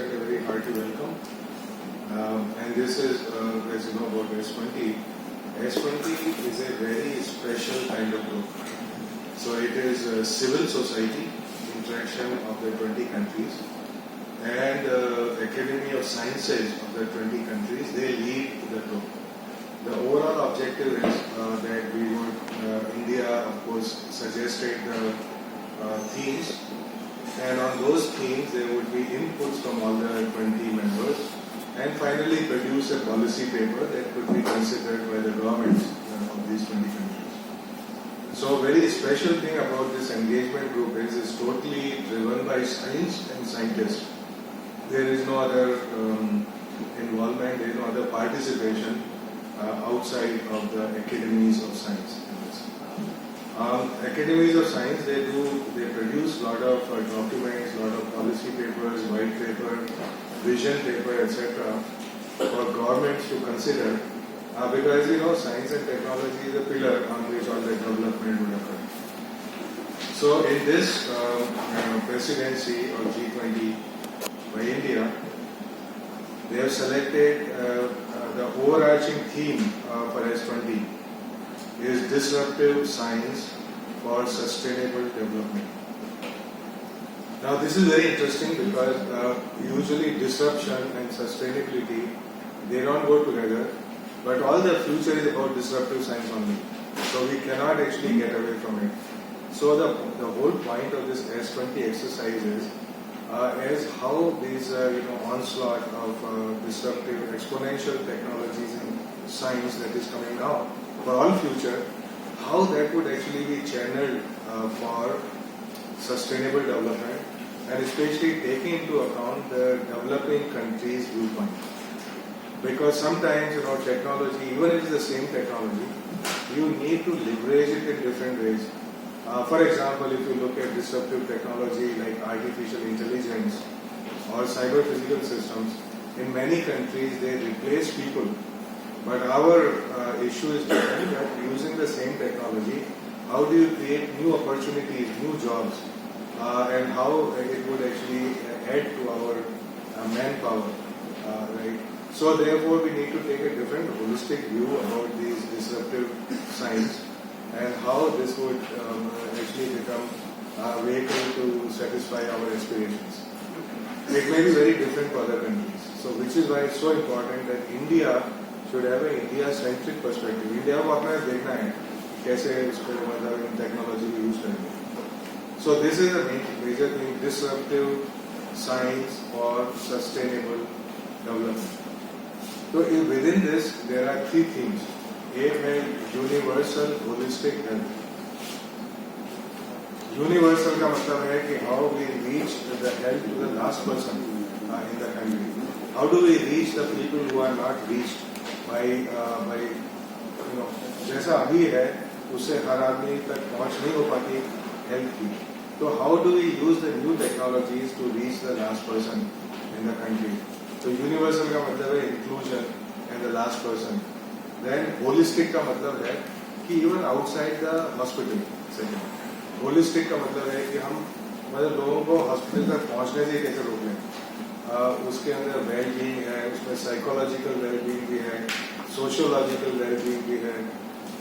extend a very hearty welcome. And this is, as you know about S20. S20 is a very special kind of group. So it is a civil society interaction of the 20 countries and Academy of Sciences of the 20 countries. They lead the group. The overall objective is that we would, India of course suggested the themes, and on those themes there would be inputs from all the 20 members, and finally produce a policy paper that could be considered by the governments of these 20 countries. So very special thing about this engagement group is it's totally driven by science and scientists. There is no other involvement, there is no other participation outside of the academies of science. Academies of science, they produce a lot of documents, a lot of policy papers, white paper, vision paper, etc. for governments to consider, because you know science and technology is a pillar on which all the development would occur. So in this presidency of G20 by India, they have selected the overarching theme for S20 is disruptive science for sustainable development. Now this is very interesting because usually disruption and sustainability, they don't go together, but all the future is about disruptive science only. So we cannot actually get away from it. So the whole point of this S20 exercise is how these onslaught of disruptive exponential technologies and science that is coming now for all future, how that would actually be channeled for sustainable development, and especially taking into account the developing countries' viewpoint. Because sometimes technology, even if it's the same technology, you need to leverage it in different ways. For example, if you look at disruptive technology like artificial intelligence or cyber physical systems, in many countries they replace people. But our issue is different, that using the same technology, how do you create new opportunities, new jobs, and how it would actually add to our manpower, right? So therefore we need to take a different holistic view about these disruptive science and how this would actually become a vehicle to satisfy our aspirations. It may be very different for other countries. So which is why it's so important that India should have an India-centric perspective. India को अपना देखना है कैसे इसको मतलब technology को use करेंगे. So this is a major thing: disruptive science for sustainable development. So within this there are three themes. एक है universal holistic health. Universal का मतलब है कि how we reach the health to the last person in the country. How do we reach the people who are not reached by जैसा अभी है उससे हर आदमी तक पहुंच नहीं हो पाती हेल्थ की. तो how do we use the new technologies to reach the last person in the country? तो universal का मतलब है inclusion and the last person. Then holistic का मतलब है कि even outside the hospital. Holistic का मतलब है कि हम मतलब लोगों को हॉस्पिटल तक पहुंचने से कैसे रोक लें. उसके अंदर वेल बीइंग है, उसमें साइकोलॉजिकल वेल बीइंग भी है, सोशियोलॉजिकल वेल बीइंग भी है.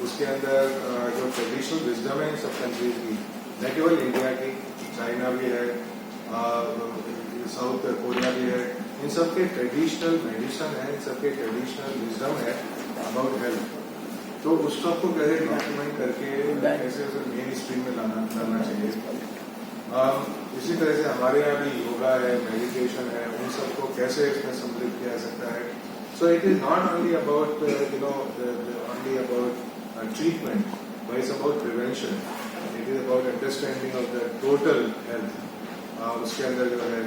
उसके अंदर जो ट्रेडिशनल विजडम है इन सब कंट्रीज की, न केवल इंडिया की, चाइना भी है, साउथ कोरिया भी है, इन सब के ट्रेडिशनल मेडिसिन है, इन सब के ट्रेडिशनल विजडम है अबाउट हेल्थ. तो उस सब को कैसे डॉक्यूमेंट करके कैसे उसे मेन स्ट्रीम में लाना चाहिए. इसी तरह से हमारे यहाँ भी योगा है, मेडिटेशन है, उन सबको कैसे इसमें सम्मिलित किया जा सकता है. So it is not only about only about treatment, but it's about prevention. It is about understanding of the total health. उसके अंदर जो है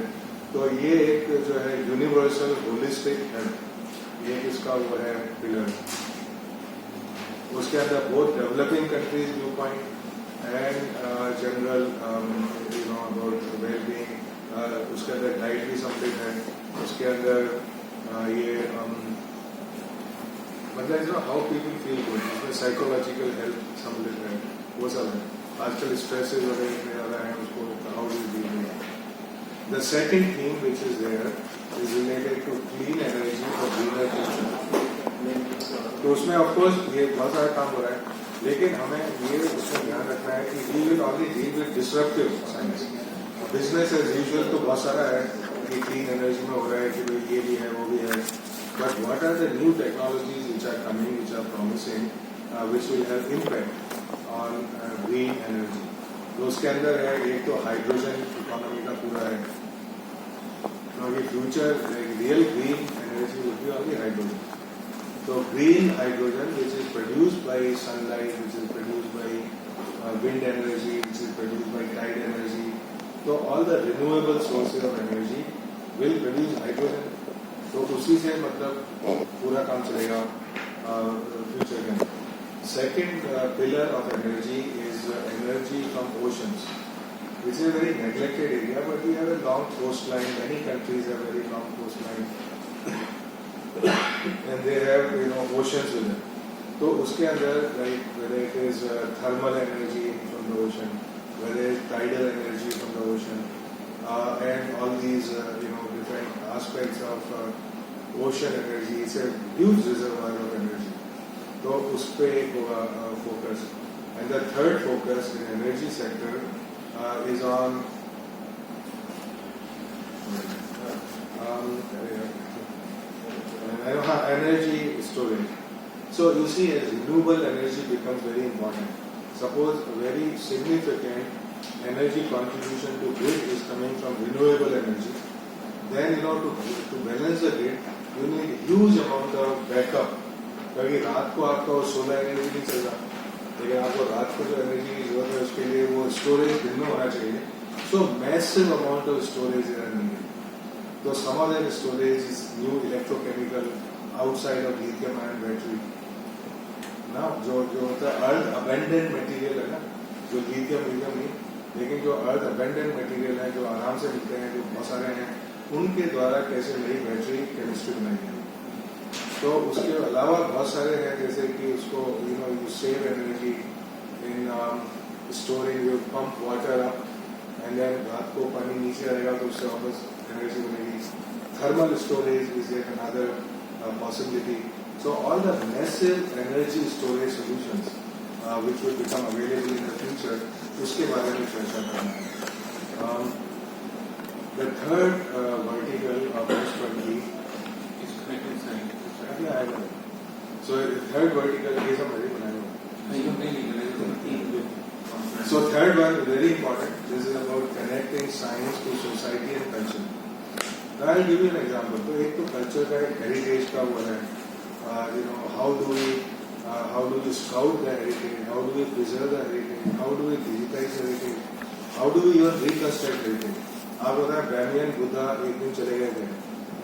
तो ये एक जो है यूनिवर्सल होलिस्टिक हेल्थ, ये इसका वो है पिलर. उसके अंदर both developing countries view point and general about well-being. उसके अंदर डाइट भी सम्मिलित है. उसके अंदर ये मतलब how people feel good, उसमें साइकोलॉजिकल हेल्थ सम्मिलित है. वो सब है. आजकल स्ट्रेसेस वगैरह इतने ज़्यादा हैं, उसको how do you deal with that. The second theme which is there is related to clean energy for greener future. तो उसमें ऑफ कोर्स ये बहुत सारा काम हो रहा है, लेकिन हमें ये उसमें ध्यान रखना है कि we will only deal with disruptive science. Business as usual तो बहुत सारा है कि क्लीन एनर्जी में हो रहा है कि भाई ये भी है वो भी है, but what are the new technologies which are coming, which are promising, which will have impact on green energy. तो उसके अंदर है एक तो हाइड्रोजन इकोनॉमी का पूरा है, क्योंकि future real green energy will be only hydrogen. So green hydrogen, which is produced by sunlight, which is produced by wind energy, which is produced by tide energy. So all the renewable sources of energy will produce hydrogen. तो उसी से मतलब पूरा काम चलेगा future के अंदर. Second pillar of energy is energy from oceans, which is a very neglected area, but we have a long coastline. Many countries have very long coastline. And they have oceans with it. तो उसके अंदर like whether it is thermal energy from the ocean, whether it is tidal energy from the ocean, and all these different aspects of ocean energy, it's a huge reservoir of energy. तो उस पे एक होगा focus. And the third focus in energy sector is on energy storage. So you see, as renewable energy becomes very important. Suppose a very significant energy contribution to grid is coming from renewable energy, then to balance the grid, you need huge amount of backup. क्योंकि रात को आपका वो solar energy नहीं चल रहा, लेकिन आपको रात को जो एनर्जी की जरूरत है उसके लिए वो स्टोरेज दिन में होना चाहिए. So massive amount of storage is needed. So some of that storage is new electrochemical outside of lithium ion battery. ना जो अर्थ अबेंडेंट मटेरियल है ना, जो लिथियम नहीं, लेकिन जो अर्थ अबेंडेंट मटेरियल है जो आराम से मिलते हैं, जो बहुत सारे हैं, उनके द्वारा कैसे नई बैटरी केमिस्ट्री बनाई जाए. तो उसके अलावा बहुत सारे हैं, जैसे कि उसको you save energy in storing, you pump water up and then रात को पानी नीचे आएगा तो उससे वापस एनर्जी बनेगी. Thermal storage is yet another possibility. So all the massive energy storage solutions which will become available in the future, उसके बारे में चर्चा करना है. The third vertical of this 20 is connected science. So the third vertical is already So third one is very important. This is about connecting science to society and culture. I'll give you an example. तो एक तो culture का एक heritage का वो है, how do we scout the heritage, how do we preserve the heritage, how do we digitize the heritage, how do we even reconstruct heritage. आप बताएं ब्राह्मण बुद्धा एक दिन चले गए थे,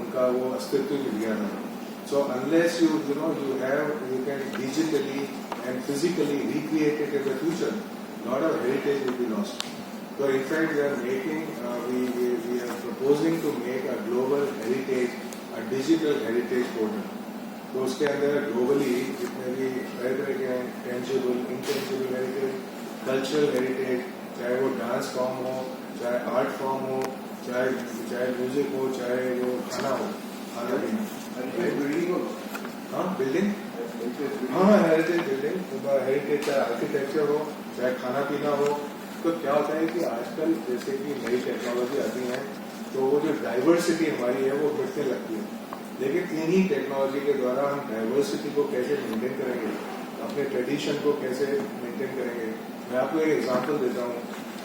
उनका वो अस्तित्व मिल गया था. So unless you can digitally and physically recreate it in the future, lot of heritage will be lost. So in fact we are making, we are proposing to make a global heritage, a digital heritage portal. तो उसके अंदर globally जितने भी तरह के हैं, tangible, intangible heritage, cultural heritage, चाहे वो डांस फॉर्म हो, चाहे आर्ट फॉर्म हो, चाहे म्यूजिक हो, चाहे वो खाना हो, खाना पीना, बिल्डिंग हो, हाँ बिल्डिंग, हाँ हेरिटेज बिल्डिंग, हेरिटेज चाहे आर्किटेक्चर हो, चाहे खाना पीना हो. तो क्या होता है कि आजकल जैसे कि नई टेक्नोलॉजी आती है तो वो जो डाइवर्सिटी हमारी है वो बढ़ने लगती है, लेकिन इन्हीं टेक्नोलॉजी के द्वारा हम डाइवर्सिटी को कैसे मेंटेन करेंगे, अपने ट्रेडिशन को कैसे मेंटेन करेंगे. मैं आपको एक एग्जांपल देता हूँ.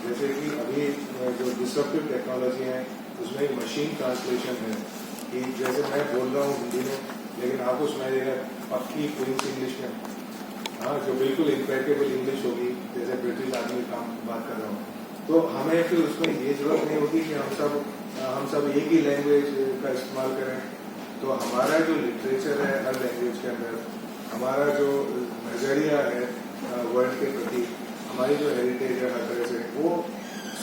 जैसे कि अभी जो डिस्ट्रप्टिव टेक्नोलॉजी है उसमें एक मशीन ट्रांसलेशन है कि जैसे मैं बोल रहा हूँ हिंदी में, लेकिन आपको सुनाई देगा पक्की क्वींस इंग्लिश में, हाँ जो बिल्कुल इम्पैकेबल इंग्लिश होगी जैसे ब्रिटिश आदमी काम बात कर रहा हूँ. तो हमें फिर उसमें ये जरूरत नहीं होती कि हम सब एक ही लैंग्वेज का इस्तेमाल करें. तो हमारा जो लिटरेचर है हर लैंग्वेज के अंदर, हमारा जो नजरिया है वर्ल्ड के प्रति, हमारी जो हेरिटेज है हर तरह से वो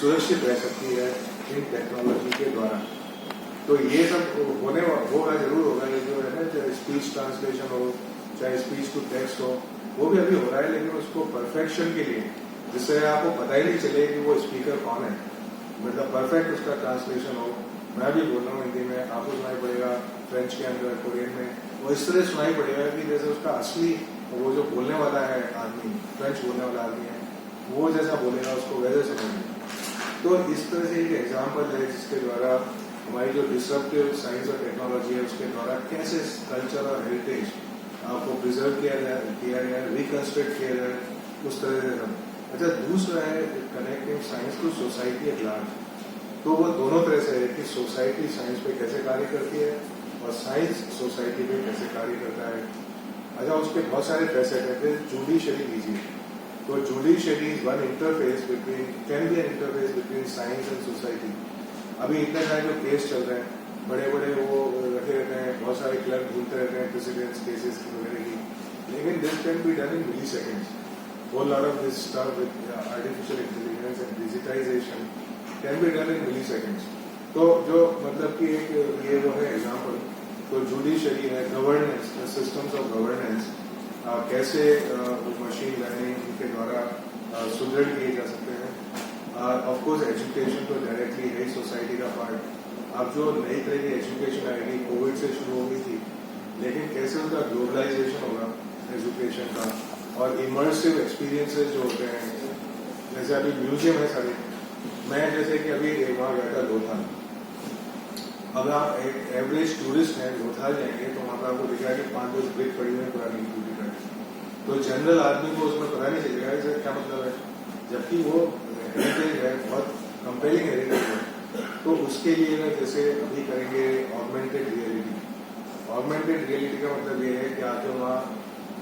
सुरक्षित रह सकती है इन टेक्नोलॉजी के द्वारा. तो ये सब होगा जरूर होगा. ये जो है ना, चाहे स्पीच ट्रांसलेशन हो, चाहे स्पीच टू टेक्स्ट हो, वो भी अभी हो रहा है, लेकिन उसको परफेक्शन के लिए, जिससे आपको पता ही नहीं चले कि वो स्पीकर कौन है, मतलब परफेक्ट उसका ट्रांसलेशन हो, मैं भी बोल रहा हूँ हिंदी में, आपको सुनाई पड़ेगा फ्रेंच के अंदर, कोरियन में, वो इस तरह सुनाई पड़ेगा कि जैसे उसका असली वो जो बोलने वाला है आदमी, फ्रेंच बोलने वाला आदमी है, वो जैसा बोलेगा उसको वैसे सुनेगा। तो इस तरह से एक एग्जाम्पल है जिसके द्वारा हमारी जो डिसरप्टिव साइंस और टेक्नोलॉजी है उसके द्वारा कैसे कल्चर और हेरिटेज आपको प्रिजर्व किया गया, रिकंस्ट्रक्ट किया जाए, उस तरह से हम। अच्छा, दूसरा है connecting science to society at large. तो वो दोनों तरह से है कि सोसाइटी साइंस पे कैसे कार्य करती है और साइंस सोसाइटी पे कैसे कार्य करता है। अच्छा, उसके बहुत सारे फैसेट है। फिर जुडिशरी लीजिए, तो judiciary is one interface between, can be N interface between science and society. अभी इतने सारे जो केस चल रहे हैं, बड़े बड़े वो रखे रहते हैं, बहुत सारे क्लर्क ढूंढते रहते हैं प्रेसिडेंट्स केसेस की वगैरह की, लेकिन this can be done in milliseconds. whole lot of this stuff with artificial intelligence and digitization can be done in milliseconds. तो जो मतलब कि एक ये वो है एग्जाम्पल, तो जुडिशरी है, गवर्नेंस, सिस्टम्स ऑफ गवर्नेंस कैसे मशीन लर्निंग के द्वारा सुदृढ़ किए जा सकते हैं। ऑफ कोर्स एजुकेशन तो डायरेक्टली है सोसाइटी का पार्ट। अब जो नई तरह की एजुकेशन आएगी, कोविड से शुरू हो गई थी, लेकिन कैसे उनका ग्लोबलाइजेशन होगा एजुकेशन का, और इमर्सिव एक्सपीरियंसेस जो होते हैं, जैसे अभी म्यूजियम है सारे। मैं जैसे कि अभी वहाँ गया था लोथाल। अगर आप एक एवरेज टूरिस्ट हैं, लोथाल जाएंगे तो वहाँ पर आपको दिखेगा कि 5-10 ब्रिक पड़ी हुई है पुरानी टूटी का। तो जनरल आदमी को उसमें पता नहीं चलेगा इसका क्या मतलब है, जबकि वो हेरिटेज है, बहुत कंपेलिंग हेरिटेज है। तो उसके लिए ना जैसे अभी करेंगे ऑगमेंटेड रियलिटी। ऑगमेंटेड रियलिटी का मतलब ये है कि आप जो वहाँ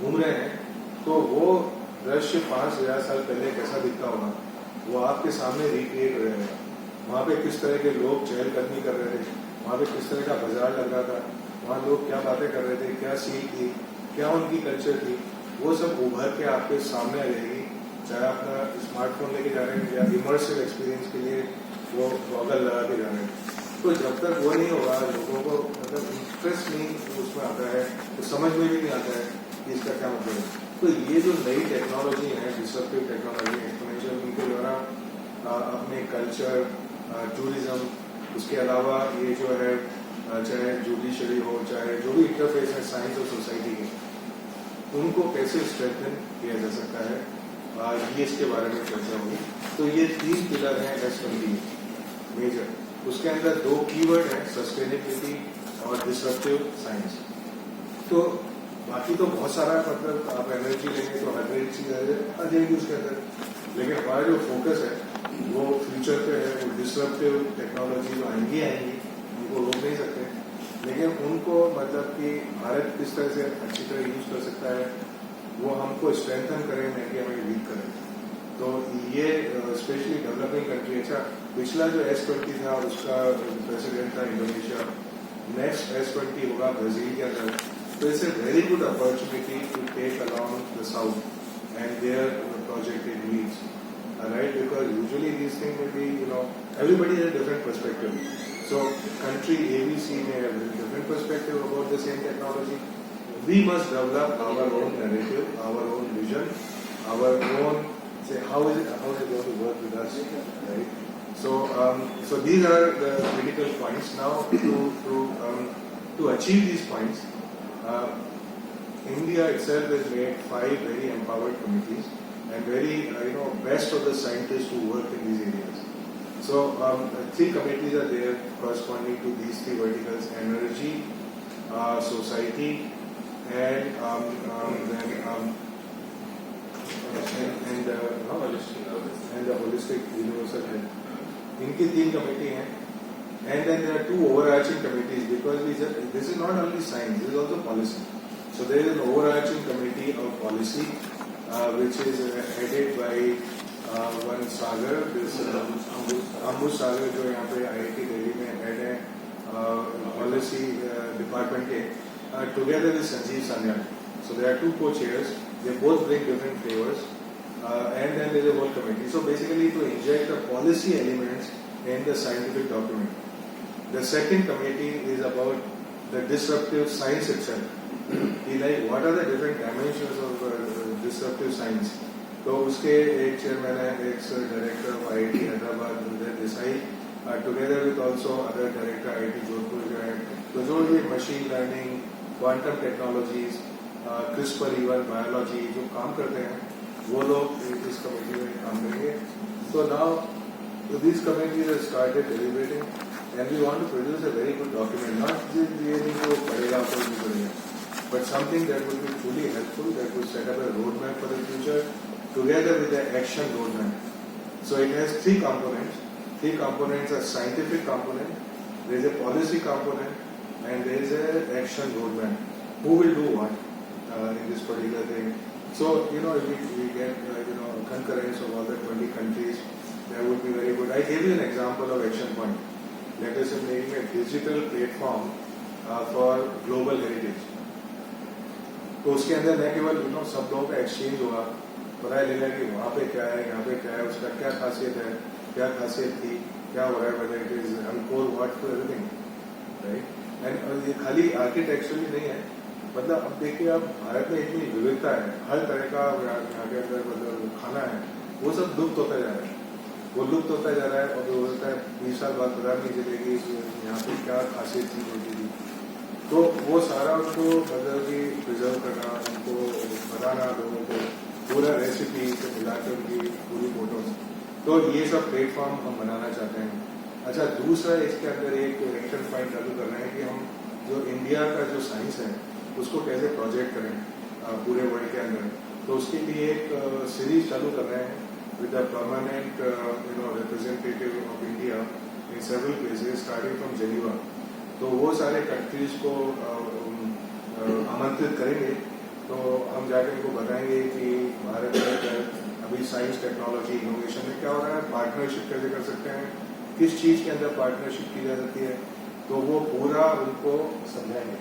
घूम रहे हैं तो वो दृश्य 5,000 साल पहले कैसा दिखता होगा वो आपके सामने रिक्रिएट हो जाएगा। वहाँ पे किस तरह के लोग चहलकदमी कर रहे थे, वहाँ पे किस तरह का बाजार लग रहा था, वहाँ लोग क्या बातें कर रहे थे, क्या सीख थी, क्या उनकी कल्चर थी, वो सब उभर के आपके सामने आ जाएगी। चाहे अपना स्मार्टफोन लेके जा रहे हैं या इमर्सिव एक्सपीरियंस के लिए वो गॉगल लगा के जा रहे हैं। तो जब तक वो नहीं होगा, लोगों को मतलब इंटरेस्ट नहीं उसमें आता है, तो समझ में भी नहीं आता है कि इसका क्या मतलब है। तो ये जो नई टेक्नोलॉजी है, डिसरप्टिव टेक्नोलॉजी, एक्सपोनेंशियल, उनके द्वारा अपने कल्चर, टूरिज्म, उसके अलावा ये जो है चाहे जुडिशरी हो, चाहे जो भी इंटरफेस है साइंस और सोसाइटी के, उनको कैसे स्ट्रेंथन किया जा सकता है, ये इसके बारे में चर्चा होगी। तो ये 3 पिलर हैं S20 मेजर। उसके अंदर 2 कीवर्ड हैं, सस्टेनेबिलिटी और डिसरप्टिव साइंस। तो बाकी तो बहुत सारा, मतलब आप एनर्जी लेंगे तो हर एक चीज आ जाएगी उसके अंदर, लेकिन हमारा जो फोकस है वो फ्यूचर पे है। वो डिसरप्टिव टेक्नोलॉजी जो आएंगी उनको रोक नहीं सकते, लेकिन उनको मतलब कि भारत किस तरह से अच्छी तरह यूज कर सकता है वो हमको स्ट्रेंथन करें, नहीं कि हमें वीक करें। तो ये स्पेशली डेवलपिंग कंट्री। अच्छा, पिछला जो S20 था उसका प्रेसिडेंट था इंडोनेशिया, नेक्स्ट S20 होगा ब्राजील के अंदर। So it's a very good opportunity to take along the South and their project in needs, right? Because usually these things will be, everybody has a different perspective. So country ABC may have a different perspective about the same technology. We must develop our own narrative, our own vision, our own, say, how is it going to work with us, right? So these are the critical points. Now to achieve these points, India itself has made 5 very empowered committees and very best of the scientists who work in these areas. So 3 committees are there corresponding to these 3 verticals: energy, society, and the holistic universal health. इनकी 3 committee हैं, and then there are 2 overarching committees, because this is not only science, this is also policy. So there is an overarching committee of policy which is headed by one Sagar, this Ambuj Sagar, जो यहाँ पे IIT Delhi में head है policy department के, together with Sanjeev Sanyal. So there are 2 co-chairs. They both bring different flavors, and then there is a whole committee. So basically to inject the policy elements in the scientific document. The second committee is about the disruptive science itself. Like what are the different dimensions of disruptive science? तो उसके एक chairman है, एक director of IIT Hyderabad Uday Desai, together with also other director IT Jodhpur जो है, तो जो ये machine learning, quantum technologies, CRISPR even biology जो काम करते हैं वो लोग इस कमेटी में काम करेंगे. So now this committee has started deliberating and we want to produce a very good document, not just really to padega or नहीं padega, but something that would be truly helpful, that would set up a roadmap for the future together with the action roadmap. So it has three components. Three components are scientific component, there is a policy component, and there is a action roadmap. Who will do what in this particular thing? So, if we get, concurrence of all the 20 countries, that would be very good. I gave you an example of action point. Let us say making a digital platform for global heritage. तो उसके अंदर न केवल सब लोगों का exchange होगा, पता लेगा कि वहाँ पे क्या है, यहाँ पे क्या है, उसका क्या खासियत है, क्या खासियत थी, क्या हो रहा है, whether it is uncore what to everything, right? And ये खाली आर्किटेक्चरली नहीं है, मतलब अब देखिए आप भारत में इतनी विविधता है, हर तरह का यहाँ के अंदर मतलब खाना है, वो सब लुप्त होता जा रहा है, वो लुप्त होता जा रहा है. और जो होता है 20 साल बाद पता नहीं चलेगी यहाँ पे क्या खासियत चीज होती थी. तो वो सारा उनको मतलब कि प्रिजर्व करना, उनको बताना लोगों को, पूरा रेसिपी से मिला के उनकी पूरी फोटोज, तो ये सब प्लेटफॉर्म हम बनाना चाहते हैं. अच्छा, दूसरा इसके अंदर एक एक्शन पॉइंट चालू कर रहे हैं कि हम जो इंडिया का जो साइंस है उसको कैसे प्रोजेक्ट करें पूरे वर्ल्ड के अंदर. तो उसके लिए एक सीरीज चालू कर रहे हैं with the permanent representative of India in several places starting from Geneva. तो वो सारे कंट्रीज को आमंत्रित करेंगे. तो हम जाकर इनको बताएंगे कि भारत में अभी साइंस टेक्नोलॉजी इनोवेशन में क्या हो रहा है, पार्टनरशिप कैसे कर सकते हैं, किस चीज के अंदर पार्टनरशिप की जा सकती है, तो वो पूरा उनको समझाएंगे.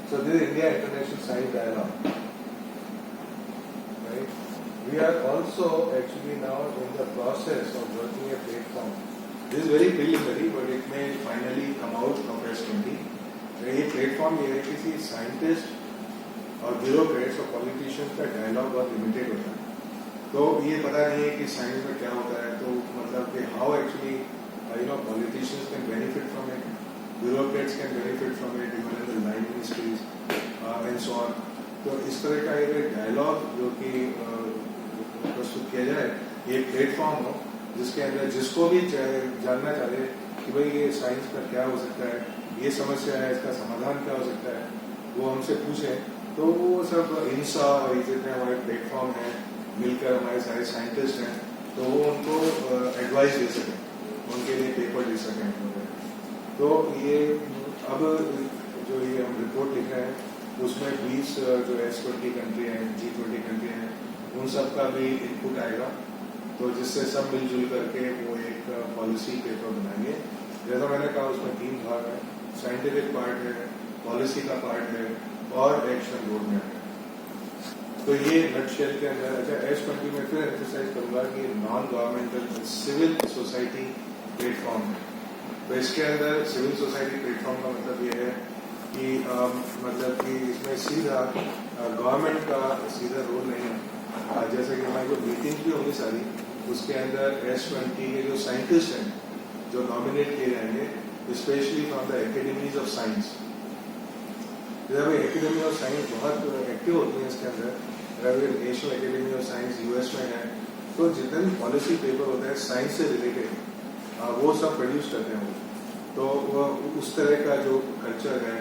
So this is India International Science Dialogue. Right? We are also actually now in the process of working a platform. This is very preliminary, but it may finally come out of S20. ये platform ये है किसी scientist और bureaucrats और politicians का dialogue बहुत limited होता है. तो ये पता नहीं है कि साइंस में क्या होता है, तो मतलब कि how actually politicians can benefit from it, bureaucrats can benefit from it, even in the line ministries and so on. तो इस तरह का एक डायलॉग जो कि प्रस्तुत किया जाए, ये प्लेटफॉर्म हो जिसके अंदर जिसको भी जानना चाहे कि भाई ये साइंस का क्या हो सकता है, ये समस्या है, इसका समाधान क्या हो सकता है, वो हमसे पूछे. तो वो सब इंसा और जितने हमारे प्लेटफॉर्म हैं, मिलकर हमारे सारे साइंटिस्ट हैं, तो वो उनको एडवाइस दे सकें, उनके लिए पेपर दे सकें. तो ये अब जो ये हम रिपोर्ट लिख रहे हैं उसमें 20 जो S20 कंट्री हैं, G20 कंट्री हैं, उन सब का भी इनपुट आएगा. तो जिससे सब मिलजुल करके वो एक पॉलिसी पेपर बनाएंगे. जैसा मैंने कहा उसमें 3 भाग है, साइंटिफिक पार्ट है, पॉलिसी का पार्ट है और एक्शन रोडमैप है. तो ये नटशेल के अंदर. अच्छा, S20 में फिर एक्सरसाइज करूंगा कि non governmental civil society platform है. तो इसके अंदर सिविल सोसाइटी प्लेटफॉर्म का मतलब ये है कि मतलब कि इसमें सीधा गवर्नमेंट का सीधा रोल नहीं है. जैसे कि हमारी जो मीटिंग भी होंगी सारी, उसके अंदर S20 के जो साइंटिस्ट हैं जो नॉमिनेट किए जाएंगे, specially from the academies of science. जब एकेडमी ऑफ साइंस बहुत एक्टिव होती है इसके अंदर, अगर national academy of science US में है, तो जितने भी पॉलिसी पेपर होते हैं साइंस से रिलेटेड वो सब प्रोड्यूस करते हैं. तो वो उस तरह का जो कल्चर है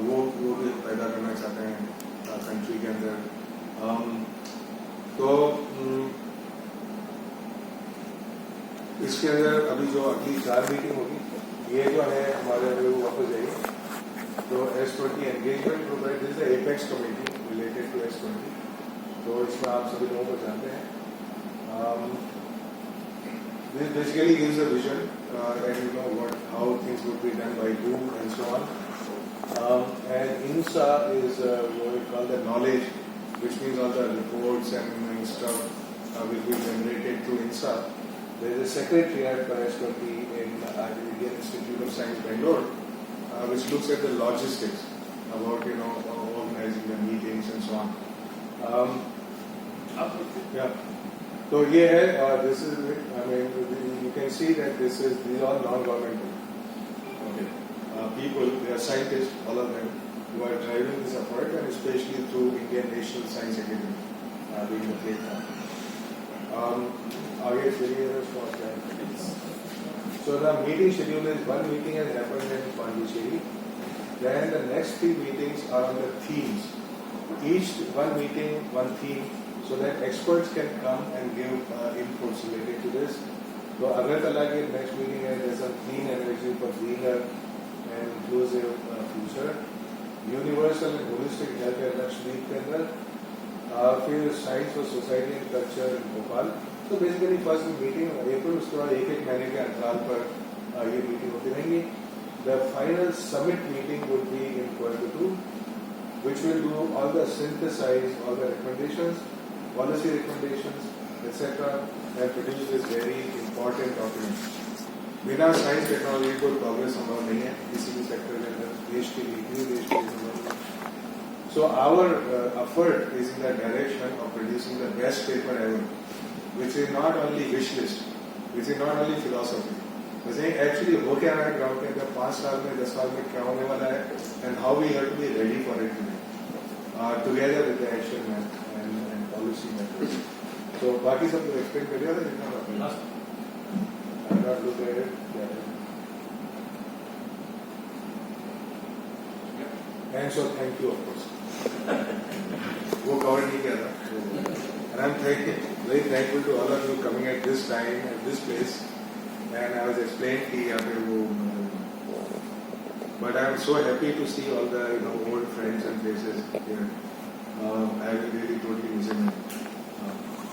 वो भी पैदा करना चाहते हैं कंट्री के अंदर. तो इसके अंदर अभी जो अगली 4 मीटिंग होगी, ये जो है हमारे वो वापस जाइए. तो S20 engagement programme, this is apex committee related to S20. तो इसमें आप सभी लोगों को जानते हैं. This basically gives a vision and how things would be done by who and so on. And INSA is what we call the knowledge, which means all the reports and stuff will be generated through INSA. There is a secretariat for S20 in Indian Institute of Science, Bangalore, which looks at the logistics about organizing the meetings and so on. Yeah. तो ये है this is I mean you can see that these are non-governmental people, they are scientists, all of them, who are driving this effort, and especially through Indian National Science Academy being the platform. आगे चलिए So the meeting schedule is one meeting has happened in Pondicherry. Then the next 3 meetings are on the themes. Each one meeting, one theme, so that experts can come and give inputs related to this. So Agartala के next meeting है there's a clean energy for greener and inclusive future. Universal and holistic health है Lakshadweep के अंदर. फिर science for society and culture in Bhopal. तो basically first meeting अप्रैल, उसके बाद एक महीने के अंतराल पर ये मीटिंग होती रहेंगी. The final summit meeting would be in Coimbatore, which will do all the synthesize all the recommendations, policy recommendations, etc. and produce this very important document. बिना साइंस टेक्नोलॉजी को प्रोग्रेस संभव नहीं है किसी भी सेक्टर के अंदर, देश के लिए देश के लिए. So our effort is in the direction of producing the best paper ever, which is not only wish list, which is not only philosophy. वैसे actually हो क्या रहा है ग्राउंड के अंदर 5 साल में 10 साल में क्या होने वाला है, and how we have to be ready for it together with the action and policy methods. So बाकी सब लोग एक्सप्लेन कर दिया था जितना I not look at it. And so thank you of course. वो कवर नहीं किया था. And I'm very thankful to all of you coming at this time, at this place. And I was explaining कि यहाँ पे वो, but I'm so happy to see all the old friends and faces here. I will really totally miss them.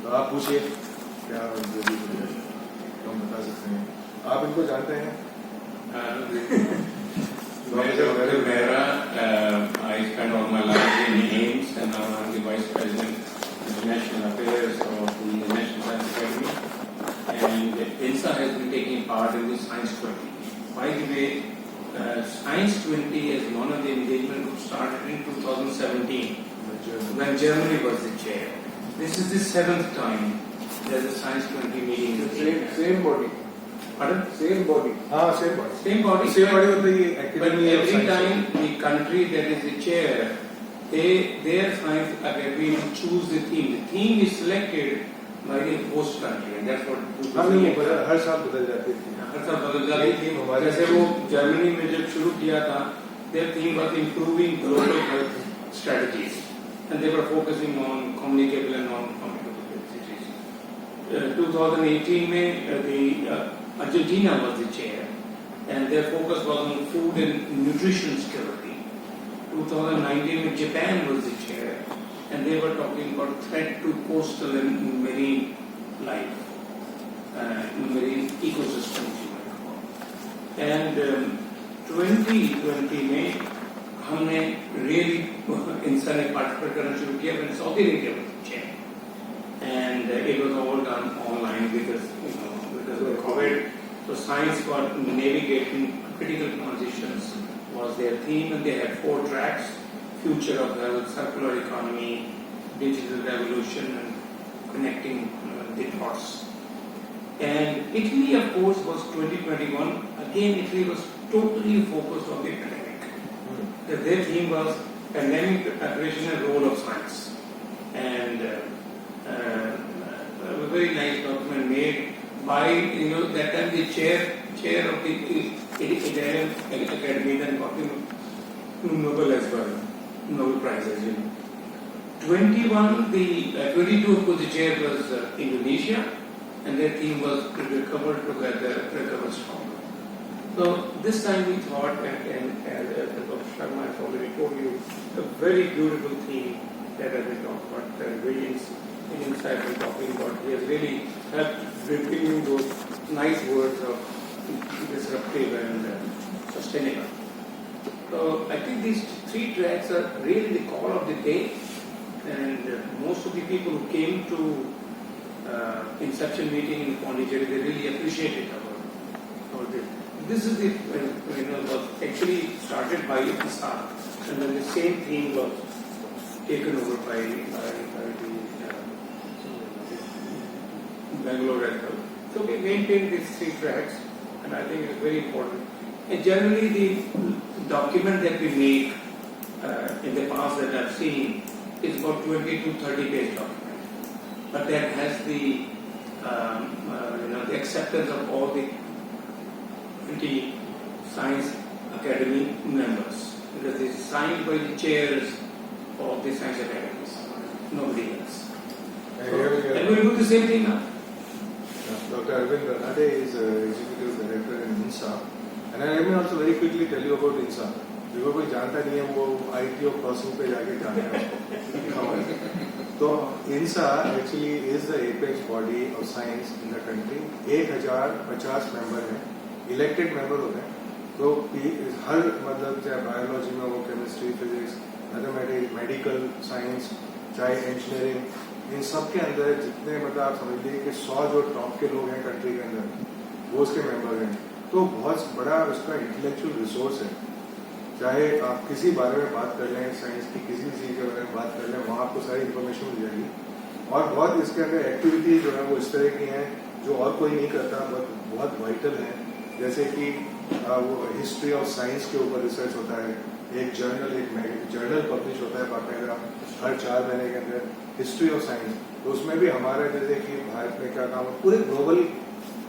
तो आप पूछिए क्या हम बता सकते हैं. आप इनको जानते हैं? I spent all my life in AIMS, and now I'm the Vice President of International Affairs of the National Science Academy. And INSA has been taking part in the Science 20. By the way, Science 20 is one of the engagement groups started in 2017 when Germany was the chair. This is the 7th time there's a Science 20 meeting. Same body. Pardon? Same body. Same body. Same body. Same body with the academy. But every time the country that is the chair, their science academy will choose the theme. The theme is selected by the host country, and that's what. हर साल बदल जाती थी. हर साल बदल जाती थी. जैसे वो जर्मनी में जब शुरू किया था, their theme was improving global health strategies, and they were focusing on communicable and non-communicable diseases. 2018 में the Argentina was the chair, and their focus was on food and nutrition security. 2019 when Japan was the chair, and they were talking about threat to coastal and marine life, marine ecosystems. And 2020 में हमने really INSA ने participate करना शुरू किया when Saudi Arabia was the chair, and it was all done online because of COVID. So science for navigating critical transitions was their theme, and they had 4 tracks: future of health, circular economy, digital revolution, and connecting the dots. And Italy, of course, was 2021. Again, Italy was totally focused on the pandemic. Their theme was pandemic preparation and role of science. And a very nice document made by, that time the chair of the Italian Academy then got the Nobel as well, Nobel Prizes. 22 of course the chair was Indonesia, and their theme was recover together, recover stronger. So this time we thought, and as Prof. Sharma has already told you, a very beautiful theme that as we talk about resilience in insight we're talking about. He has really helped bring you those nice words of disruptive and sustainable. So I think these 3 tracks are really the call of the day, and most of the people who came to inception meeting in Pondicherry, they really appreciated our this. This is the was actually started by INSA, and then the same theme was taken over by the Bangalore as well. So we maintain these 3 tracks, and I think it's very important. And generally, the document that we make in the past that I've seen is about 20 to 30 page document, but that has the the acceptance of all the 20 Science Academy members, because it is signed by the chairs of the Science Academies, nobody else. And we do the same thing now. Dr. Arvind Ranade is Executive Director in INSA. And let me also very quickly tell you about INSA. जो कोई जानता नहीं है वो ITO person पे जाके जाने उसको. तो INSA actually is the apex body of science in the country. 1050 member हैं, इलेक्टेड मेंबर होते हैं. तो हर मतलब चाहे बायोलॉजी में हो, chemistry, physics, mathematics, medical science, चाहे इंजीनियरिंग, इन सब के अंदर जितने मतलब आप समझ लीजिए कि 100 जो टॉप के लोग हैं कंट्री के अंदर वो उसके मेंबर हैं. तो बहुत बड़ा उसका इंटेलेक्चुअल रिसोर्स है. चाहे आप किसी बारे में बात कर लें, साइंस की किसी चीज के बारे में बात कर लें, वहाँ आपको सारी इन्फॉर्मेशन मिल जाएगी. और बहुत इसके अंदर एक्टिविटी जो है वो इस तरह की हैं जो और कोई नहीं करता, बहुत वाइटल है. जैसे कि वो हिस्ट्री ऑफ साइंस के ऊपर रिसर्च होता है. एक जर्नल पब्लिश होता है बाकायदा हर 4 महीने के अंदर, हिस्ट्री ऑफ साइंस. तो उसमें भी हमारा जैसे कि भारत में क्या काम है, पूरे ग्लोबल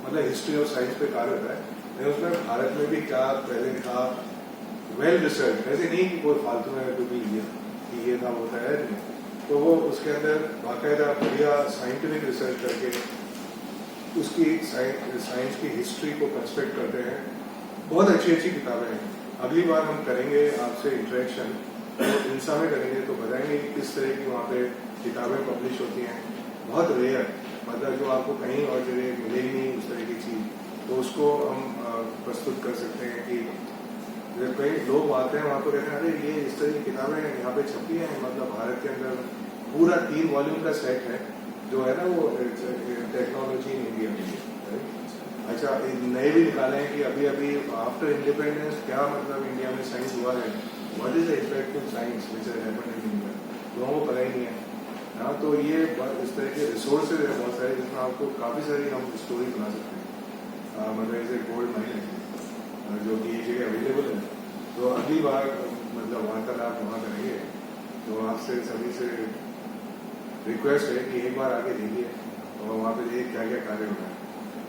मतलब हिस्ट्री ऑफ साइंस पे कार्य होता है. लेकिन उसमें भारत में भी क्या पहले था, वेल रिसर्च, ऐसे नहीं कि कोई फालतू में कुछ भी लिया कि ये था होता है. तो वो उसके अंदर बाकायदा बढ़िया साइंटिफिक रिसर्च करके उसकी साइंस की हिस्ट्री को कंस्ट्रक्ट करते हैं. बहुत अच्छी अच्छी किताबें हैं. अगली बार हम करेंगे आपसे इंटरेक्शन, तो इंसा में करेंगे तो बताएंगे कि किस तरह की वहाँ पे किताबें पब्लिश होती हैं. बहुत रेयर, मतलब जो आपको कहीं और जगह मिलेगी नहीं उस तरह की चीज, तो उसको हम प्रस्तुत कर सकते हैं. कि कई लोग आते हैं वहाँ पर कहते हैं अरे ये इस तरह की किताबें यहाँ पे छपी हैं, मतलब भारत के अंदर पूरा 3 वॉल्यूम का सेट है जो है ना वो टेक्नोलॉजी इन इंडिया. अच्छा, नए भी निकाले हैं कि अभी अभी आफ्टर इंडिपेंडेंस क्या मतलब इंडिया में साइंस हुआ है, what is the effect of science which has happened in India, लोगों को पता ही नहीं है. हाँ, तो ये इस तरह के रिसोर्सेज है बहुत सारे जिसमें आपको काफी सारी हम स्टोरी बना सकते हैं. मतलब इसे गोल्ड माइन है जो कि एक जगह अवेलेबल है. तो अगली बार मतलब वार्तालाप वहाँ करेंगे. तो आपसे सभी से रिक्वेस्ट है कि एक बार आके देखिए और वहाँ पे देखिए क्या क्या कार्य होना है.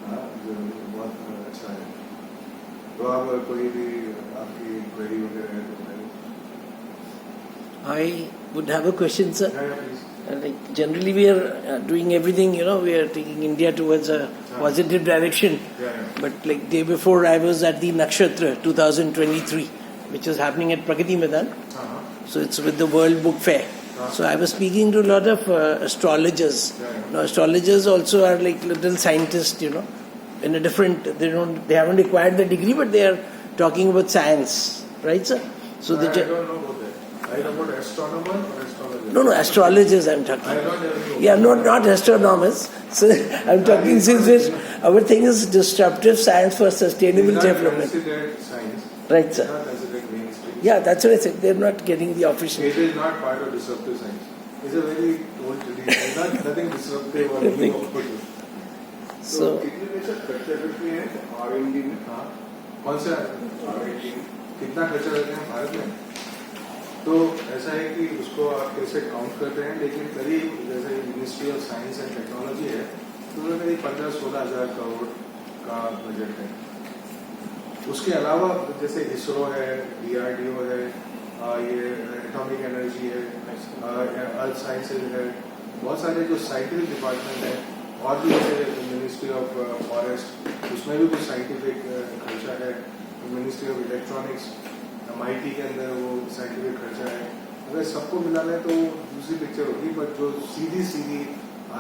हाँ, जो बहुत अच्छा है. तो आप कोई भी आपकी क्वेरी वगैरह है तो I would have a question, sir. please. Like generally, we are doing everything. We are taking India towards a positive direction. Yeah. But like day before, I was at the Nakshatra 2023, which is happening at Pragati Maidan. So it's with the World Book Fair. So I was speaking to a lot of astrologers. Now, astrologers also are like little scientists, in a different. They haven't acquired the degree, but they are talking about science, right, sir? So I don't know about that. I know about astronomer or astrologer. No, astrologers I'm talking. I don't know. Yeah, not astronomers. So I'm talking since our thing is disruptive science for sustainable development. It's not considered science. Right, sir. It's not considered mainstream. Yeah, that's what I said. They're not getting the official. It is not part of disruptive science. It's a very old tradition. Not nothing disruptive or new output. So कितने पैसा खर्चा करते हैं R&D में? हाँ, कौन सा R&D में कितना खर्चा करते हैं भारत में? तो ऐसा है कि उसको आप कैसे काउंट करते हैं, लेकिन करीब जैसे ministry of science and technology है तो उन्होंने करीब 15-16 हजार करोड़ का बजट है. उसके अलावा जैसे इसरो है, DRDO है, ये एटॉमिक एनर्जी है, अर्थ साइंसेज है, बहुत सारे जो साइंटिफिक डिपार्टमेंट है. और भी जैसे मिनिस्ट्री ऑफ फॉरेस्ट, उसमें भी कुछ साइंटिफिक खर्चा है. मिनिस्ट्री ऑफ इलेक्ट्रॉनिक्स, MIT के अंदर वो साइंटिफिक खर्चा है. अगर सबको मिला लें तो दूसरी पिक्चर होगी. बट जो सीधी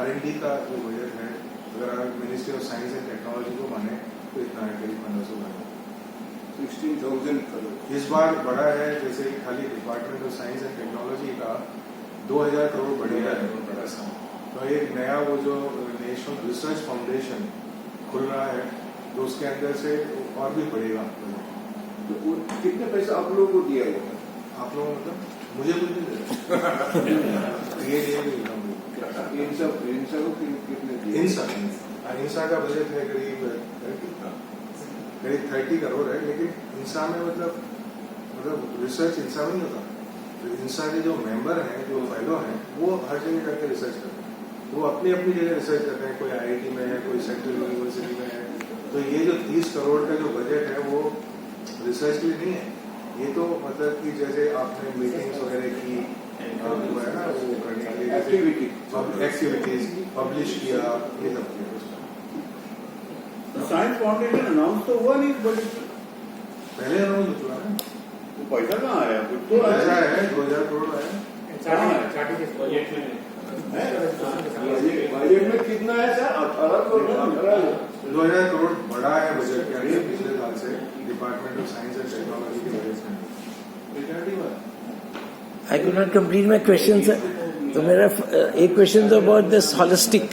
R&D का जो बजट है, अगर आप ministry of science and technology को माने तो इतना है, करीब 1500 करोड़. 16,000 करोड़. इस बार बढ़ा है, जैसे खाली department of science and technology का 2000 करोड़ बढ़ेगा है. तो एक नया वो जो नेशनल रिसर्च फाउंडेशन खुल रहा है तो उसके अंदर से और भी बढ़ेगा. तो कितने पैसा आप लोगों को दिया गया? आप लोगों मतलब मुझे कुछ नहीं दे. ये इन सब कितने दिए? इन सब इंसान का बजट है करीब 30 करोड़ है, लेकिन इंसान में मतलब रिसर्च इंसान नहीं होता। तो इंसान के जो मेंबर हैं, जो फेलो हैं, वो हर जगह जाकर रिसर्च करते हैं। वो अपनी अपनी जगह रिसर्च करते हैं, कोई IIT में है, कोई सेंट्रल यूनिवर्सिटी में है। तो ये जो 30 करोड़ का जो बजट है वो रिसर्च के लिए नहीं है। ये तो मतलब कि जैसे आपने मीटिंग्स वगैरह की वो है ना, वो करने के लिए एक्टिविटीज पब्लिश किया, ये सब किया। साइंस फाउंडेशन अनाउंस तो हुआ नहीं बजट पहले अनाउंस हो चुका है। वो पैसा कहाँ आया? कुछ तो पैसा आया है 2000 करोड़ आया। बजट में कितना है सर? 18 करोड़ 2000 करोड़ बढ़ा है बजट के अंदर पिछले साल से department of science and technology की वजह से। I could not complete my question, sir. So मेरा एक question था about this holistic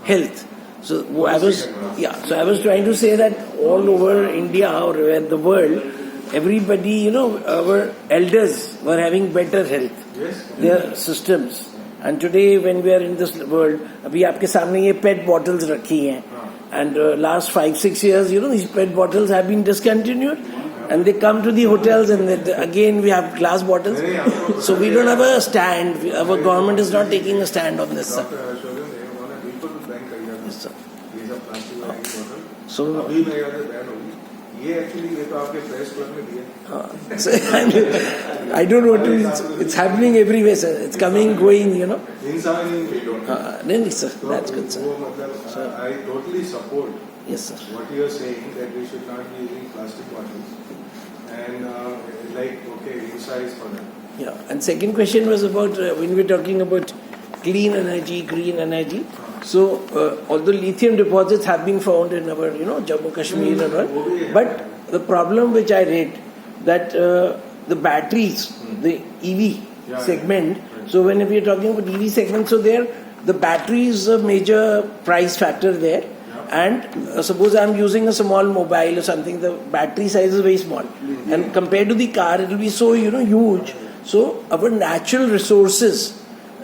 health. So I was trying to say that all over India or the world, everybody, our elders were having better health. Yes. Their systems. And today when we are in this world, अभी आपके सामने ये PET bottles रखी हैं. And last 5-6 years, these PET bottles have been discontinued. And they come to the hotels and again we have glass bottles. So we don't have a stand. Our government is not taking a stand on this, sir. Doctor Harshvardhan ने उन्होंने बिल्कुल ban कर दिया था। Yes, sir. ये सब plastic वाली बोतल So, अभी मेरे याद है बैन होगी। ये एक्चुअली ये तो आपके प्रेस क्लब में दिया। so I don't know what to do. It's happening everywhere, sir. It's coming, going, इंसान ही we don't know। No, sir. तो That's good, sir. वो मतलब I totally support Yes, sir. what you are saying that we should not be using plastic bottles and use size for them. Yeah. And second question was about when we're talking about clean energy, green energy. So although lithium deposits have been found in our, Jammu Kashmir and all, but the problem which I read that the batteries, the EV segment. So when we are talking about EV segment, so there the battery is a major price factor there. And suppose I'm using a small mobile or something, the battery size is very small. And compared to the car, it will be so, huge. So our natural resources,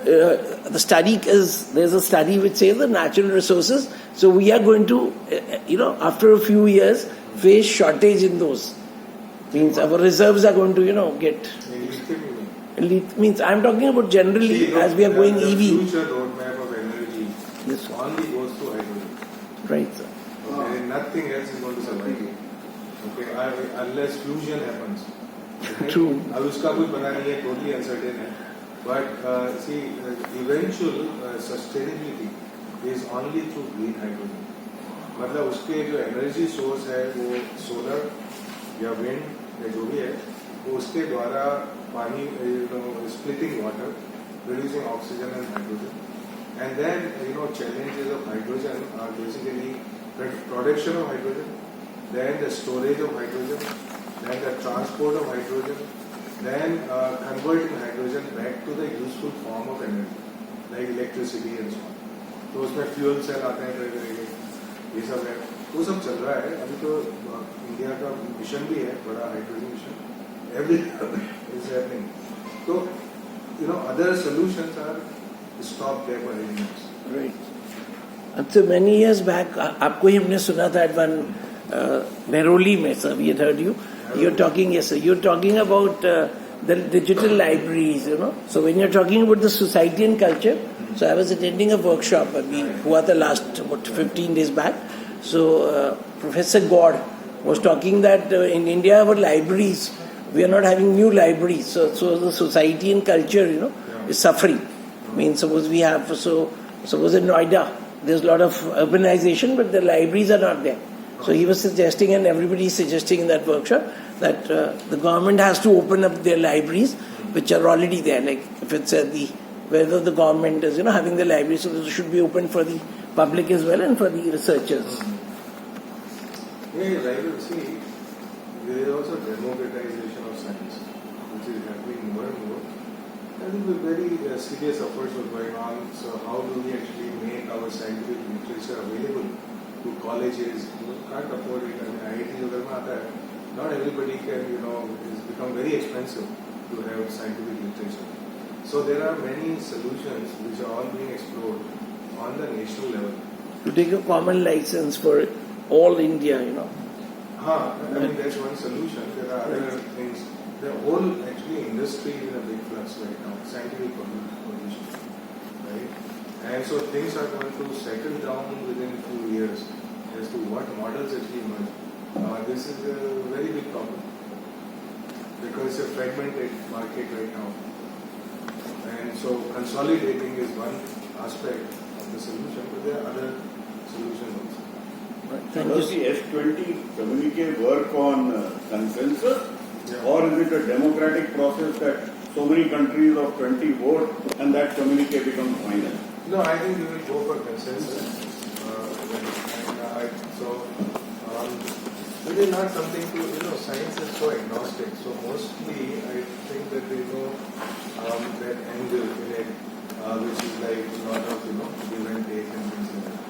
there's a study which says the natural resources. So we are going to, after a few years, face shortage in those. Means our reserves are going to, get. Means I'm talking about generally as we are going EV. The future roadmap of energy only goes to hydrogen. Right, sir. Okay, nothing else is going to survive. Okay, unless fusion happens. Okay? True. अब उसका कुछ पता नहीं है, totally uncertain है. But see, eventual sustainability is only through green hydrogen. मतलब उसके जो energy source है वो solar या wind या जो भी है, वो उसके द्वारा पानी splitting water, producing oxygen and hydrogen. And then, challenges of hydrogen are basically the production of hydrogen, then the storage of hydrogen, then the transport of hydrogen, then converting hydrogen back to the useful form of energy, like electricity and so on. तो उसमें fuel cell आते हैं करेंगे, ये सब है, वो सब चल रहा है। अभी तो इंडिया का मिशन भी है, बड़ा hydrogen mission, everything is happening. तो other solutions are stop gap arrangements. Right. And so many years back, आपको ही हमने सुना था at one Mehrauli में, sir, we had heard you. You're talking, yes, sir. You're talking about the digital libraries, So when you're talking about the society and culture, so I was attending a workshop. हुआ था last 15 days back. So Professor God was talking that in India our libraries, we are not having new libraries. So the society and culture, is suffering. Means suppose we have, suppose in Noida, there's a lot of urbanization, but the libraries are not there. So he was suggesting, and everybody is suggesting in that workshop, that the government has to open up their libraries, which are already there. Like if it's whether the government is, having the libraries, so this should be open for the public as well and for the researchers. Yeah, libraries, see, there is also democratization of science, which is happening more and more. I think very serious efforts were going on. So how do we actually make our scientific literature available to colleges? You can't afford it. I mean, IIT अगर में आता है, not everybody can, it's become very expensive to have scientific literature. So there are many solutions which are all being explored on the national level. to take a common license for all India, I mean, that's one solution. There are other things. The whole actually industry is in a big flux right now, scientific position, right? And so things are going to settle down within a few years as to what models actually emerge. This is a very big problem because it's a fragmented market right now. And so consolidating is one aspect of the solution, but there are other solutions also. Does the S20 communique work on consensus, Yeah. or is it a democratic process that so many countries of 20 vote and that communique becomes final? No, I think we will go for consensus. It is not something to, science is so agnostic. So mostly I think that there is no that angle in it, which is like a lot of, give and take and things like that.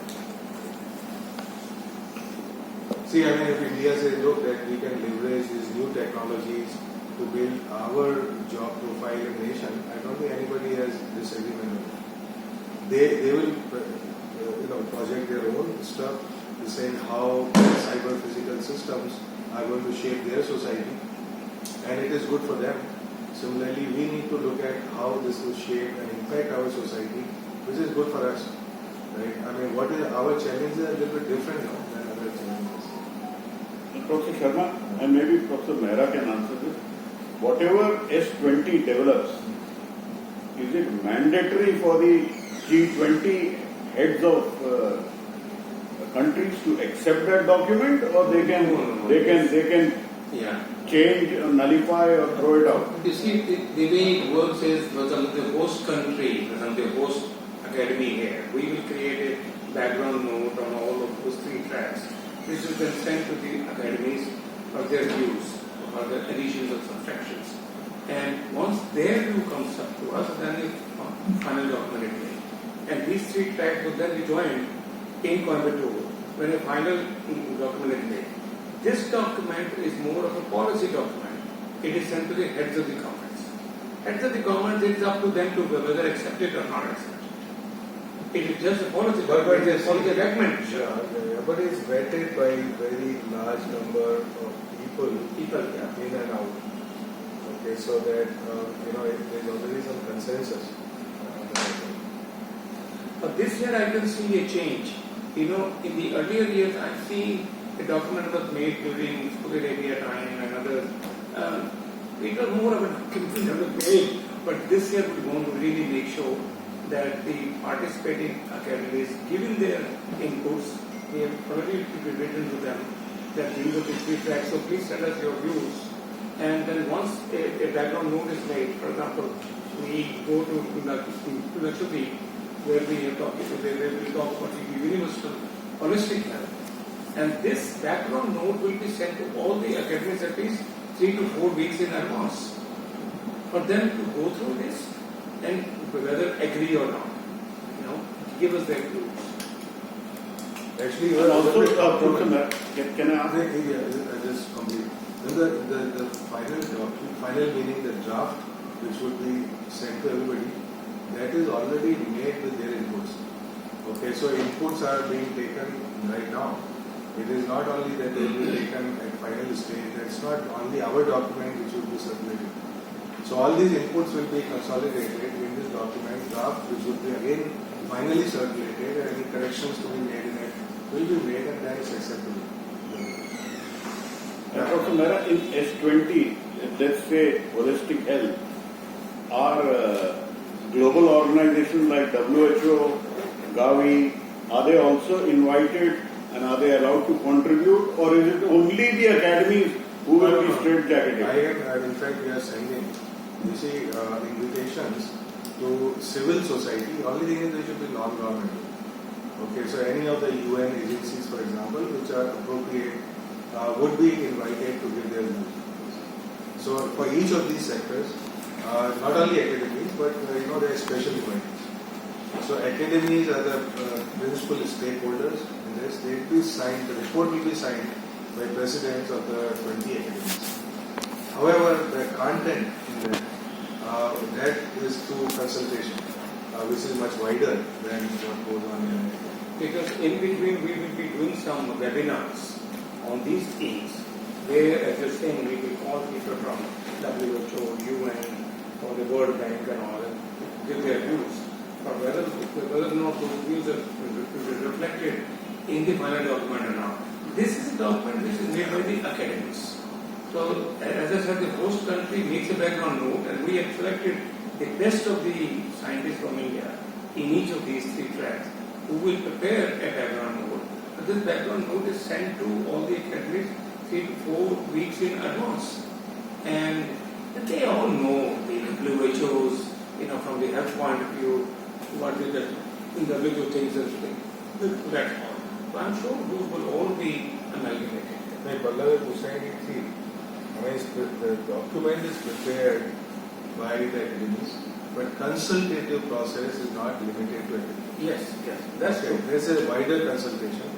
See, I mean, if India says, look, that we can leverage these new technologies to build our job profile in the nation, I don't think anybody has disagreement with it. They will, project their own stuff, saying how cyber physical systems are going to shape their society, and it is good for them. Similarly, we need to look at how this will shape and impact our society, which is good for us, right? I mean, what is our challenges are a little bit different now than other challenges. Professor Sharma, and maybe Professor Mehra can answer this. Whatever S20 develops, is it mandatory for the G20 heads of countries to accept that document, or they can Yeah. change or nullify or throw it out? You see, the way it works is, for example, the host country, for example, the host academy here, we will create a background note on all of those 3 tracks, which will then send to the academies for their views, or the additions or subtractions. And once their view comes up to us, then the final document is made. And these 3 tracks will then be joined in Coimbatore when a final document is made. This document is more of a policy document. It is sent to the heads of the governments. Heads of the governments, it is up to them to whether accept it or not accept it. It is just a policy document, it is a policy recommendation. But it's vetted by very large number of people Yeah. in and out. Okay, so that there's already some consensus. But this year I can see a change. In the earlier years I've seen the document was made during Saudi Arabia time and others. It was more of a document that was made, but this year we want to really make sure that the participating academies, given their inputs, we have already written to them that these are the 3 tracks, so please send us your views. And then once a background note is made, for example, we go to Lakshadweep, where we are talking to where we talk about the universal holistic health. And this background note will be sent to all the academies at least 3 to 4 weeks in advance for them to go through this and whether agree or not. Give us their views. Actually, And also, Professor Mehra, can I ask? I just complete. Then the final meaning, the draft, which would be sent to everybody, that is already made with their inputs. Okay, so inputs are being taken right now. It is not only that they will be taken at final stage, that's not only our document which will be circulated. So all these inputs will be consolidated in this document draft, which will be again finally circulated, and any corrections to be made in it will be made, and then it's acceptable. Professor Mehra, in S20, let's say holistic health, are global organizations like WHO, Gavi, are they also invited and are they allowed to contribute, or is it only the academies who will be straitjacketed? In fact, we are sending, invitations to civil society. Only thing is they should be non-governmental. Okay, so any of the UN agencies, for example, which are appropriate, would be invited to give their views. So for each of these sectors, not only academies, but there are special invitees. So academies are the principal stakeholders in this. They will be signed. The report will be signed by presidents of the 20 academies. However, the content in that is through consultation, which is much wider than what goes on in because in between we will be doing some webinars on these things where, as you're saying, we will call people from WHO, UN, or the World Bank and all, and give their views. But whether or not those views are reflected in the final document or not. This is a document which is made by the academics. So, as I said, the host country makes a background note, and we have selected the best of the scientists from India in each of these three tracks who will prepare a background note. And this background note is sent to all the academics 3 to 4 weeks in advance. And they all know the WHO's, from the health point of view, what is the WHO things and things. That's all. So I'm sure those will all be amalgamated. नहीं पल्लव पूछना है कि see, the document is prepared by the academics, but consultative process is not limited to academics. Yes, that's true. There's a wider consultation,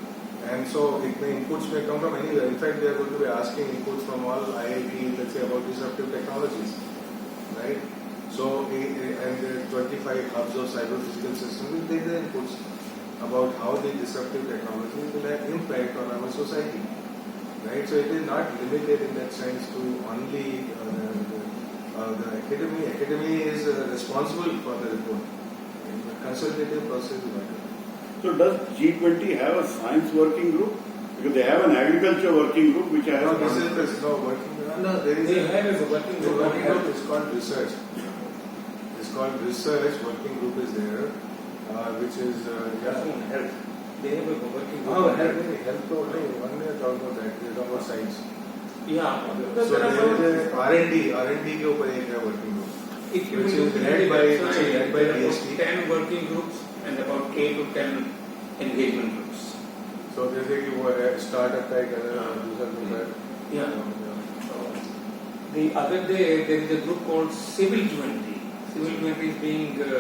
and so inputs may come from anywhere. In fact, they are going to be asking inputs from all IIT, let's say about disruptive technologies, right? So, and the 25 hubs of cyber-physical systems will take the inputs about how the disruptive technologies will have impact on our society, right? So, it is not limited in that sense to only the academy. Academy is responsible for the report. The consultative process is not. So does G20 have a science working group? Because they have an agriculture working group which I have. No, this is no working group. No, there is They have a working the group. working group is called research. It's called research. Working group is there, which is Health. They have a working group. Oh, health only. One minute talk about that. They talk about science. Yeah. So there is R&D के ऊपर एक है working group, If you which look is at led the by website, there are DST. about 10 working groups and about 8 to 10 engagement groups. So जैसे कि वो है startup का एक दूसरा group है. Yeah. The other day there is a group called Civil 20. Civil 20 is being, the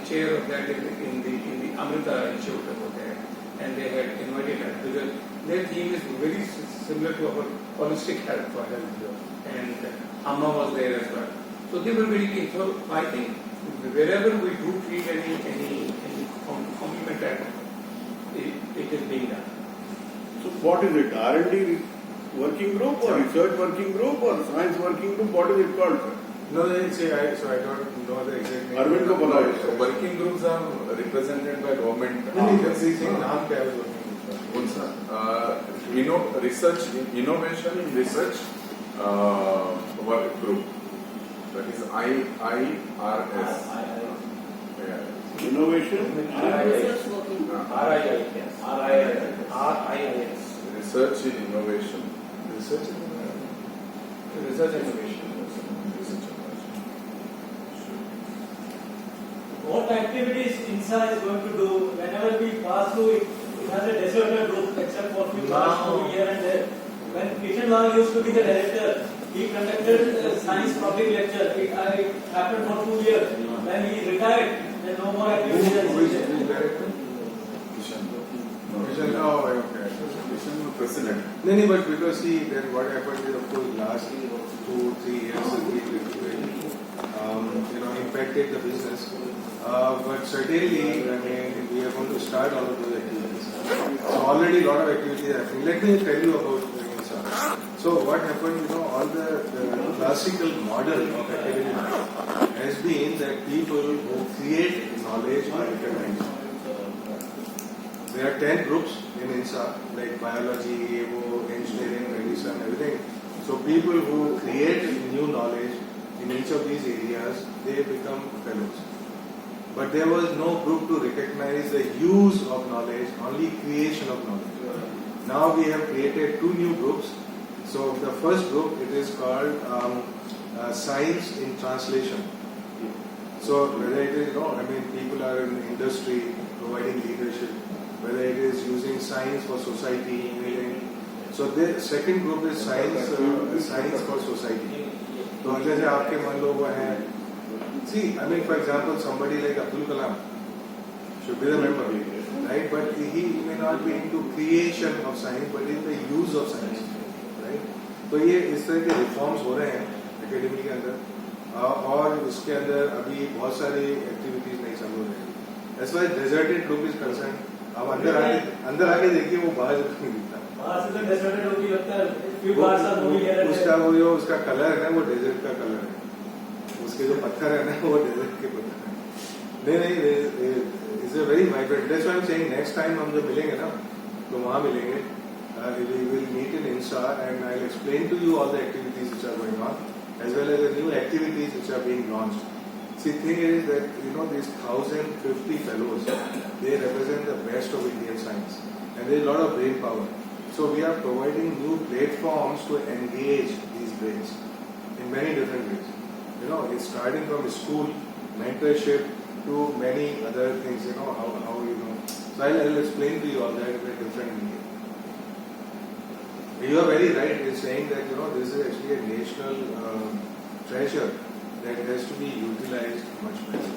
chair of that in the Amrita Institute over there, and they had invited us because their theme is very similar to our holistic health for health, and Amma was there as well. So they were very keen. So I think wherever we do treat any compliment at it is being done. So what is it? R&D working group or research working group or science working group? What is it called, sir? No, so I don't know the exact name. Arvind को पता है. So working groups are represented by government. नहीं, नाम क्या है working group का? कौन सा? Research, innovation in research work group. That is IIRS. Yeah. Innovation. RIIS. Research in innovation. Research in Research and innovation. What activities INSA is going to do whenever we pass through it? It has a deserted route except for few cars through here and there. When Kishan Lal used to be the director, he conducted a science public lecture. It happened for 2 years. When he retired, then no more activities. Who is director? Kishan, oh, okay. Mission president. No, but because see, then what happened is, of course, last 2-3 years it really impacted the business. But certainly, we are going to start all of those activities. So already a lot of activities are happening. Let me tell you about INSA. So what happened, all the classical model of academia has been that people who create knowledge are recognized. There are 10 groups in INSA, like biology, engineering, medicine, everything. So people who create new knowledge in each of these areas, they become fellows. But there was no group to recognize the use of knowledge, only creation of knowledge. Now we have created 2 new groups. So the first group, it is called Science in Translation. So whether it is, people are in industry providing leadership, whether it is using science for society, so the second group is science for society. So जैसे आपके मान लो वो है, see, for example, somebody like Abdul Kalam should be the member, right? But he may not be into creation of science, but in the use of science, right? तो ये इस तरह के रिफॉर्म्स हो रहे हैं एकेडमी के अंदर, और इसके अंदर अभी बहुत सारी एक्टिविटीज नहीं चालू हो रही हैं. As far as deserted group is concerned, अब अंदर आके देखिए वो बाहर नहीं दिखता। बाहर से तो डेजर्टेड होगी लगता है, few bars are moving here and there. उसका वो जो उसका कलर है ना वो डेजर्ट का कलर है, उसके जो पत्थर है ना वो डेजर्ट के पत्थर है। नहीं it's a very vibrant, that's why I am saying next time हम जब मिलेंगे ना तो वहाँ मिलेंगे, we will meet in INSA and I'll explain to you all the activities which are going on as well as the new activities which are being launched. See, thing is that these 1050 fellows, they represent the best of Indian science and there is a lot of brain power. So we are providing new platforms to engage these brains in many different ways. It's starting from school, mentorship to many other things. How So I'll explain to you all that in a different way. You are very right in saying that this is actually a national treasure that has to be utilized much better.